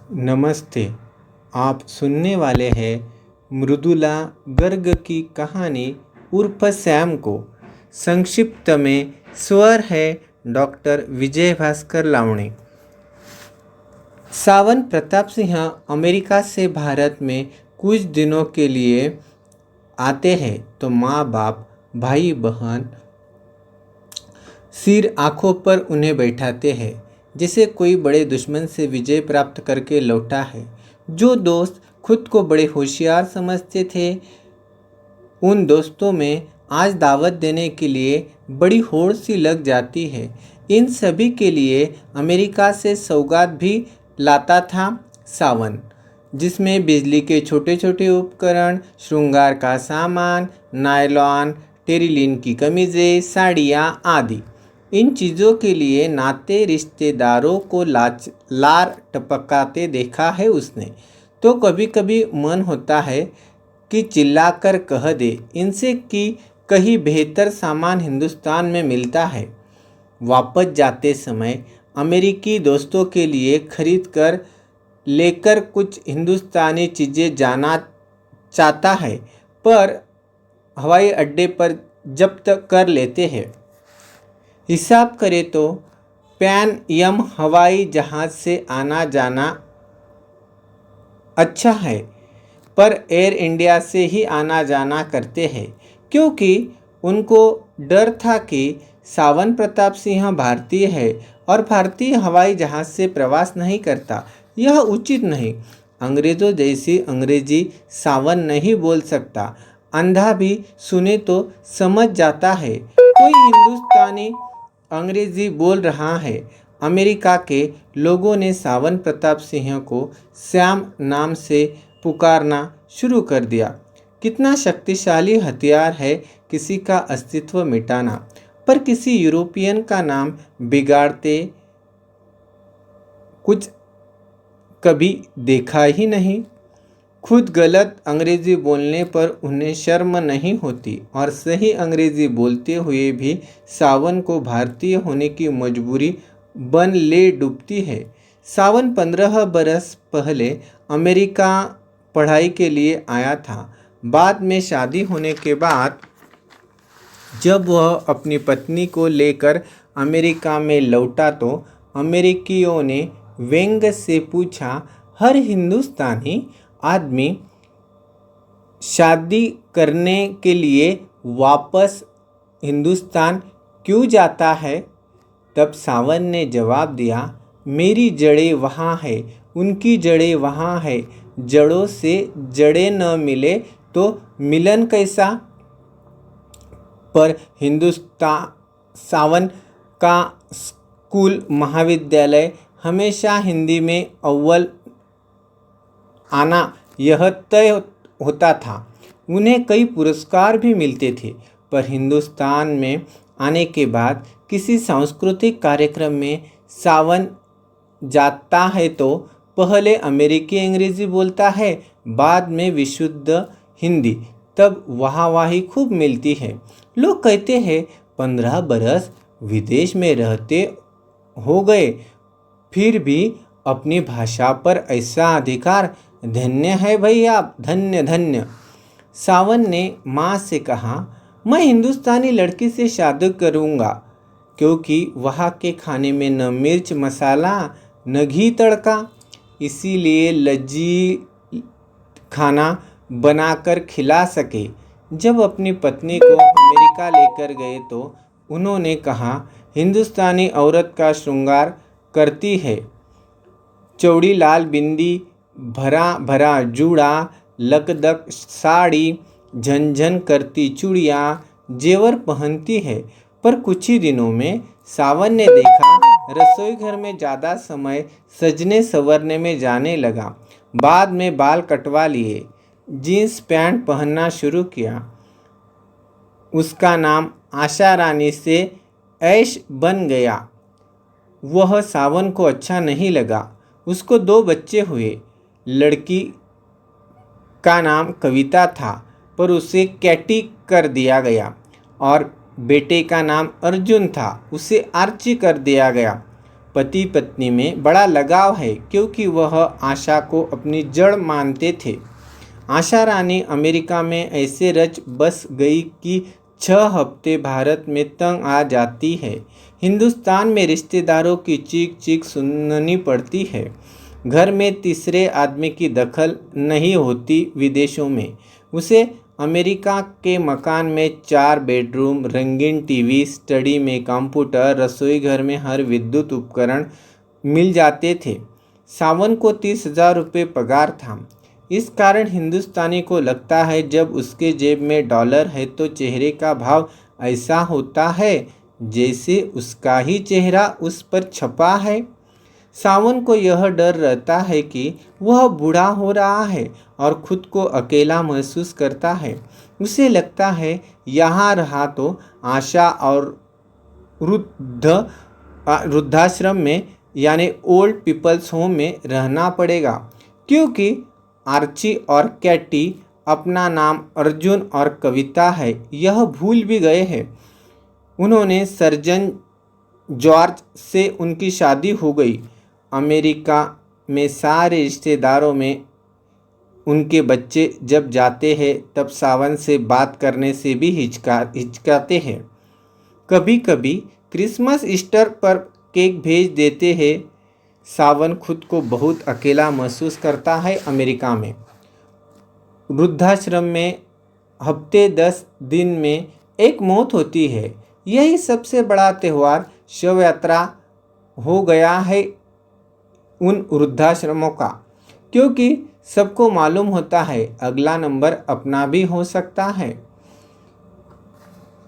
नमस्ते। आप सुनने वाले हैं मृदुला गर्ग की कहानी उर्फ सैम को। संक्षिप्त में स्वर है डॉक्टर विजय भास्कर लावणे। सावन प्रताप सिंह अमेरिका से भारत में कुछ दिनों के लिए आते हैं तो माँ बाप भाई बहन सिर आंखों पर उन्हें बैठाते हैं जैसे कोई बड़े दुश्मन से विजय प्राप्त करके लौटा है। जो दोस्त खुद को बड़े होशियार समझते थे उन दोस्तों में आज दावत देने के लिए बड़ी होड़ सी लग जाती है। इन सभी के लिए अमेरिका से सौगात भी लाता था सावन, जिसमें बिजली के छोटे छोटे उपकरण, श्रृंगार का सामान, नायलॉन, टेरिलिन की कमीज़ें, साड़ियाँ आदि। इन चीज़ों के लिए नाते रिश्तेदारों को लार टपकाते देखा है उसने। तो कभी कभी मन होता है कि चिल्लाकर कह दे इनसे कि कहीं बेहतर सामान हिंदुस्तान में मिलता है। वापस जाते समय अमेरिकी दोस्तों के लिए खरीद कर लेकर कुछ हिंदुस्तानी चीज़ें जाना चाहता है, पर हवाई अड्डे पर जब्त कर लेते हैं। हिसाब करें तो पैन एम हवाई जहाज़ से आना जाना अच्छा है, पर एयर इंडिया से ही आना जाना करते हैं, क्योंकि उनको डर था कि सावन प्रताप सिंह भारतीय है और भारतीय हवाई जहाज़ से प्रवास नहीं करता। यह उचित नहीं। अंग्रेज़ों जैसी अंग्रेजी सावन नहीं बोल सकता। अंधा भी सुने तो समझ जाता है कोई हिंदुस्तानी अंग्रेजी बोल रहा है। अमेरिका के लोगों ने सावन प्रताप सिंह को सैम नाम से पुकारना शुरू कर दिया। कितना शक्तिशाली हथियार है किसी का अस्तित्व मिटाना, पर किसी यूरोपियन का नाम बिगाड़ते कुछ कभी देखा ही नहीं। खुद गलत अंग्रेज़ी बोलने पर उन्हें शर्म नहीं होती और सही अंग्रेज़ी बोलते हुए भी सावन को भारतीय होने की मजबूरी बन ले डूबती है। सावन 15 बरस पहले अमेरिका पढ़ाई के लिए आया था। बाद में शादी होने के बाद जब वह अपनी पत्नी को लेकर अमेरिका में लौटा तो अमेरिकियों ने व्यंग से पूछा, हर हिंदुस्तानी आदमी शादी करने के लिए वापस हिंदुस्तान क्यों जाता है? तब सावन ने जवाब दिया, मेरी जड़ें वहाँ है, उनकी जड़ें वहाँ है। जड़ों से जड़ें न मिले तो मिलन कैसा? पर सावन का स्कूल महाविद्यालय हमेशा हिंदी में अव्वल आना यह तय होता था। उन्हें कई पुरस्कार भी मिलते थे, पर हिंदुस्तान में आने के बाद किसी सांस्कृतिक कार्यक्रम में सावन जाता है तो पहले अमेरिकी अंग्रेज़ी बोलता है, बाद में विशुद्ध हिंदी। तब वाहवाही खूब मिलती है। लोग कहते हैं 15 बरस विदेश में रहते हो गए, फिर भी अपनी भाषा पर ऐसा अधिकार। धन्य है भैया, धन्य धन्य। सावन ने माँ से कहा, मैं हिंदुस्तानी लड़की से शादी करूँगा, क्योंकि वहाँ के खाने में न मिर्च मसाला न घी तड़का, इसीलिए लज्जी खाना बनाकर खिला सके। जब अपनी पत्नी को अमेरिका लेकर गए तो उन्होंने कहा, हिंदुस्तानी औरत का श्रृंगार करती है, चौड़ी लाल बिंदी, भरा भरा जूड़ा, लकदक साड़ी, झनझन करती चूड़ियाँ, जेवर पहनती है। पर कुछ ही दिनों में सावन ने देखा रसोई घर में ज़्यादा समय सजने संवरने में जाने लगा। बाद में बाल कटवा लिए, जीन्स पैंट पहनना शुरू किया। उसका नाम आशा रानी से ऐश बन गया। वह सावन को अच्छा नहीं लगा। उसको 2 बच्चे हुए। लड़की का नाम कविता था, पर उसे कैटी कर दिया गया, और बेटे का नाम अर्जुन था, उसे आर्ची कर दिया गया। पति पत्नी में बड़ा लगाव है क्योंकि वह आशा को अपनी जड़ मानते थे। आशा रानी अमेरिका में ऐसे रच बस गई कि 6 हफ्ते भारत में तंग आ जाती है। हिंदुस्तान में रिश्तेदारों की चीख चीख सुननी पड़ती है। घर में तीसरे आदमी की दखल नहीं होती। विदेशों में उसे अमेरिका के मकान में 4 बेडरूम, रंगीन टीवी, स्टडी में कंप्यूटर, रसोई घर में हर विद्युत उपकरण मिल जाते थे। सावन को 30,000 रुपये पगार था। इस कारण हिंदुस्तानी को लगता है जब उसके जेब में डॉलर है तो चेहरे का भाव ऐसा होता है जैसे उसका ही चेहरा उस पर छपा है। सावन को यह डर रहता है कि वह बूढ़ा हो रहा है और खुद को अकेला महसूस करता है। उसे लगता है यहाँ रहा तो आशा और वृद्धाश्रम में यानी ओल्ड पीपल्स होम में रहना पड़ेगा, क्योंकि आर्ची और कैटी अपना नाम अर्जुन और कविता है यह भूल भी गए हैं। उन्होंने सर्जन जॉर्ज से उनकी शादी हो गई। अमेरिका में सारे रिश्तेदारों में उनके बच्चे जब जाते हैं तब सावन से बात करने से भी हिचकाते हैं। कभी कभी क्रिसमस ईस्टर पर केक भेज देते हैं। सावन खुद को बहुत अकेला महसूस करता है। अमेरिका में वृद्धाश्रम में हफ्ते 10 दिन में एक मौत होती है। यही सबसे बड़ा त्यौहार शव यात्रा हो गया है उन वृद्धाश्रमों का, क्योंकि सबको मालूम होता है अगला नंबर अपना भी हो सकता है।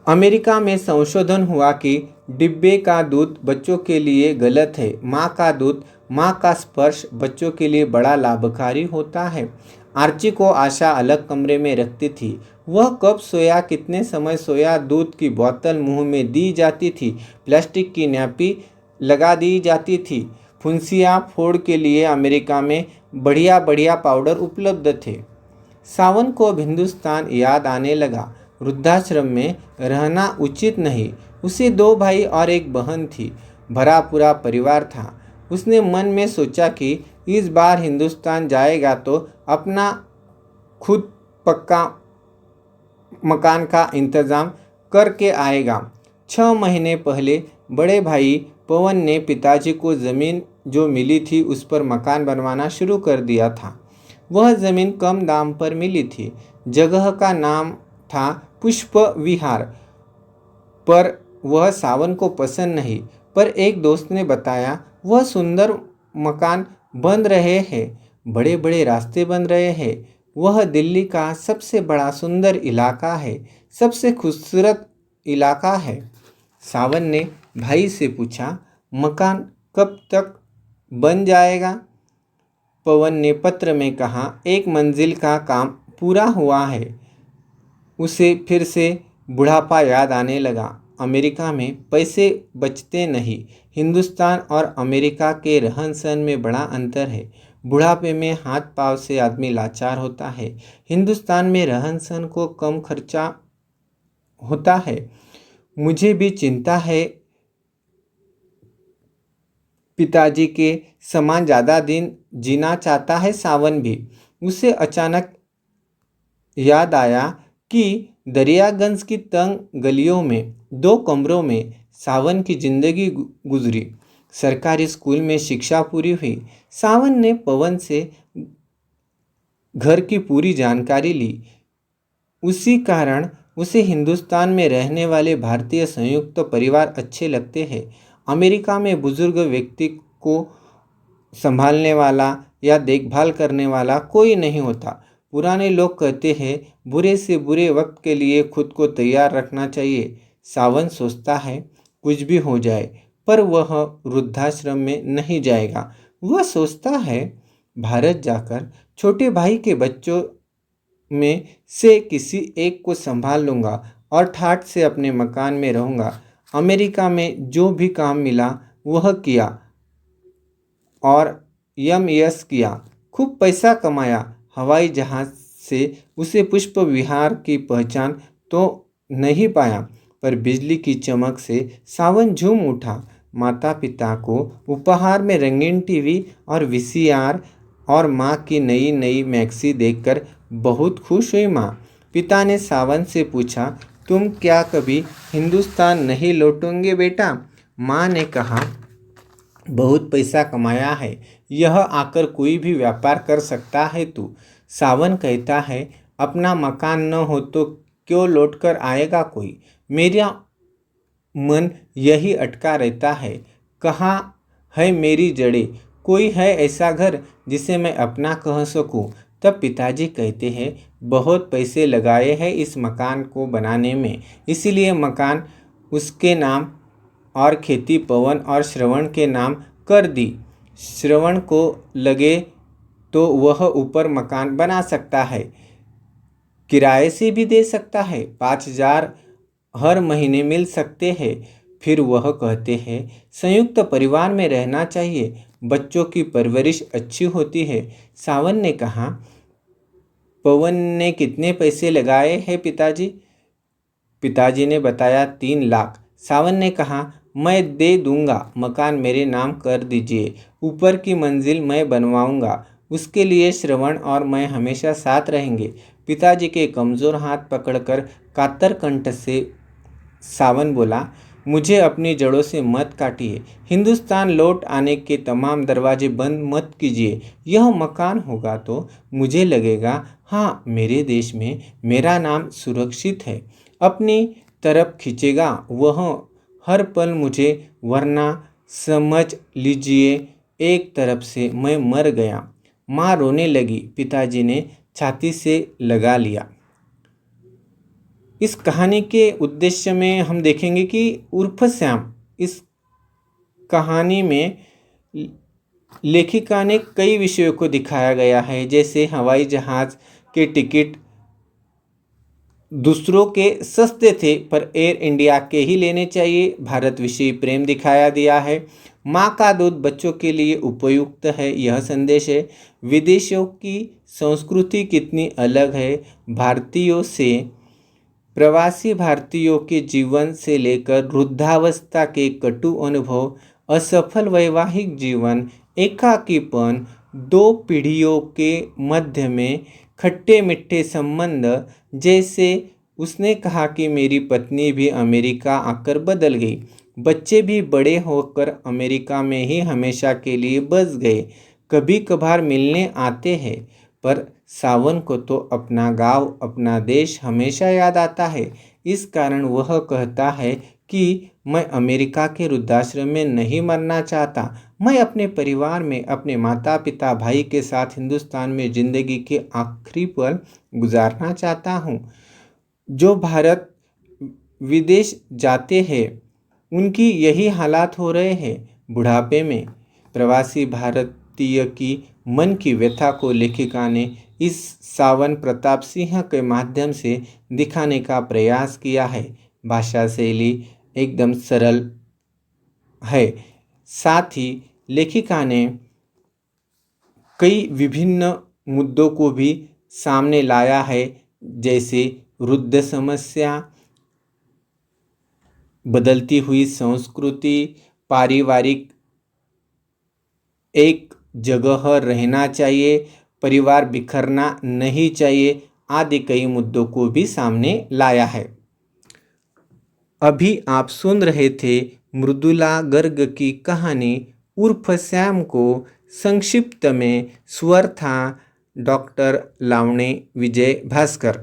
अमेरिका में संशोधन हुआ कि डिब्बे का दूध बच्चों के लिए गलत है। माँ का दूध, माँ का स्पर्श बच्चों के लिए बड़ा लाभकारी होता है। आर्ची को आशा अलग कमरे में रखती थी। वह कब सोया, कितने समय सोया, दूध की बोतल मुंह में दी जाती थी, प्लास्टिक की नैपी लगा दी जाती थी। फुंसियाँ फोड़ के लिए अमेरिका में बढ़िया बढ़िया पाउडर उपलब्ध थे। सावन को अब हिंदुस्तान याद आने लगा। वृद्धाश्रम में रहना उचित नहीं। उसे 2 भाई और एक बहन थी। भरा पूरा परिवार था। उसने मन में सोचा कि इस बार हिंदुस्तान जाएगा तो अपना खुद पक्का मकान का इंतज़ाम करके आएगा। 6 महीने पहले बड़े भाई पवन ने पिताजी को ज़मीन जो मिली थी उस पर मकान बनवाना शुरू कर दिया था। वह ज़मीन कम दाम पर मिली थी। जगह का नाम था पुष्प विहार, पर वह सावन को पसंद नहीं। पर एक दोस्त ने बताया वह सुंदर मकान बन रहे हैं, बड़े बड़े रास्ते बन रहे हैं। वह दिल्ली का सबसे बड़ा सुंदर इलाका है, सबसे खूबसूरत इलाका है। सावन ने भाई से पूछा, मकान कब तक बन जाएगा? पवन ने पत्र में कहा, 1 मंजिल का काम पूरा हुआ है। उसे फिर से बुढ़ापा याद आने लगा। अमेरिका में पैसे बचते नहीं। हिंदुस्तान और अमेरिका के रहन सहन में बड़ा अंतर है। बुढ़ापे में हाथ पांव से आदमी लाचार होता है। हिंदुस्तान में रहन सहन को कम खर्चा होता है। मुझे भी चिंता है, पिताजी के समान ज़्यादा दिन जीना चाहता है सावन भी। उसे अचानक याद आया कि दरियागंज की तंग गलियों में 2 कमरों में सावन की जिंदगी गुजरी। सरकारी स्कूल में शिक्षा पूरी हुई। सावन ने पवन से घर की पूरी जानकारी ली। उसी कारण उसे हिंदुस्तान में रहने वाले भारतीय संयुक्त परिवार अच्छे लगते हैं। अमेरिका में बुजुर्ग व्यक्ति को संभालने वाला या देखभाल करने वाला कोई नहीं होता। पुराने लोग कहते हैं बुरे से बुरे वक्त के लिए खुद को तैयार रखना चाहिए। सावन सोचता है कुछ भी हो जाए, पर वह वृद्धाश्रम में नहीं जाएगा। वह सोचता है भारत जाकर छोटे भाई के बच्चों में से किसी एक को संभाल लूँगा और ठाठ से अपने मकान में रहूँगा। अमेरिका में जो भी काम मिला वह किया और यश किया। खूब पैसा कमाया। हवाई जहाज़ से उसे पुष्प विहार की पहचान तो नहीं पाया, पर बिजली की चमक से सावन झूम उठा। माता पिता को उपहार में रंगीन टीवी और वीसीआर और माँ की नई नई मैक्सी देखकर बहुत खुश हुई माँ। पिता ने सावन से पूछा, तुम क्या कभी हिंदुस्तान नहीं लौटोगे बेटा? माँ ने कहा, बहुत पैसा कमाया है, यह आकर कोई भी व्यापार कर सकता है तू। सावन कहता है, अपना मकान न हो तो क्यों लौटकर आएगा कोई? मेरा मन यही अटका रहता है, कहाँ है मेरी जड़ें? कोई है ऐसा घर जिसे मैं अपना कह सकूं? तब पिताजी कहते हैं, बहुत पैसे लगाए हैं इस मकान को बनाने में, इसीलिए मकान उसके नाम और खेती पवन और श्रवण के नाम कर दी। श्रवण को लगे तो वह ऊपर मकान बना सकता है, किराए से भी दे सकता है, 5,000 हर महीने मिल सकते हैं। फिर वह कहते हैं, संयुक्त परिवार में रहना चाहिए, बच्चों की परवरिश अच्छी होती है। सावन ने कहा, पवन ने कितने पैसे लगाए हैं पिताजी? पिताजी ने बताया, 3 लाख। सावन ने कहा, मैं दे दूंगा, मकान मेरे नाम कर दीजिए, ऊपर की मंजिल मैं बनवाऊंगा, उसके लिए श्रवण और मैं हमेशा साथ रहेंगे। पिताजी के कमज़ोर हाथ पकड़कर कातर कंठ से सावन बोला, मुझे अपनी जड़ों से मत काटिए, हिंदुस्तान लौट आने के तमाम दरवाजे बंद मत कीजिए। यह मकान होगा तो मुझे लगेगा, हाँ, मेरे देश में मेरा नाम सुरक्षित है, अपनी तरफ खींचेगा वह हर पल मुझे, वरना समझ लीजिए एक तरफ से मैं मर गया। माँ रोने लगी, पिताजी ने छाती से लगा लिया। इस कहानी के उद्देश्य में हम देखेंगे कि उर्फ श्याम, इस कहानी में लेखिका ने कई विषयों को दिखाया गया है, जैसे हवाई जहाज़ के टिकट दूसरों के सस्ते थे पर एयर इंडिया के ही लेने चाहिए, भारत विषयी प्रेम दिखाया दिया है। माँ का दूध बच्चों के लिए उपयुक्त है, यह संदेश है। विदेशों की संस्कृति कितनी अलग है भारतीयों से। प्रवासी भारतीयों के जीवन से लेकर वृद्धावस्था के कटु अनुभव, असफल वैवाहिक जीवन, एकाकीपन, 2 पीढ़ियों के मध्य में खट्टे मीठे संबंध। जैसे उसने कहा कि मेरी पत्नी भी अमेरिका आकर बदल गई, बच्चे भी बड़े होकर अमेरिका में ही हमेशा के लिए बस गए, कभी कभार मिलने आते हैं, पर सावन को तो अपना गांव अपना देश हमेशा याद आता है। इस कारण वह कहता है कि मैं अमेरिका के वृद्धाश्रम में नहीं मरना चाहता, मैं अपने परिवार में अपने माता पिता भाई के साथ हिंदुस्तान में ज़िंदगी के आखिरी पल गुजारना चाहता हूँ। जो भारत विदेश जाते हैं उनकी यही हालात हो रहे हैं। बुढ़ापे में प्रवासी भारतीय की मन की व्यथा को लेखिका ने इस सावन प्रताप सिंह के माध्यम से दिखाने का प्रयास किया है। भाषा शैली एकदम सरल है, साथ ही लेखिका ने कई विभिन्न मुद्दों को भी सामने लाया है, जैसे वृद्ध समस्या, बदलती हुई संस्कृति, पारिवारिक एक जगह रहना चाहिए, परिवार बिखरना नहीं चाहिए, आदि कई मुद्दों को भी सामने लाया है। अभी आप सुन रहे थे मृदुला गर्ग की कहानी उर्फ श्याम को। संक्षिप्त में स्वर था डॉक्टर लावणी विजय भास्कर।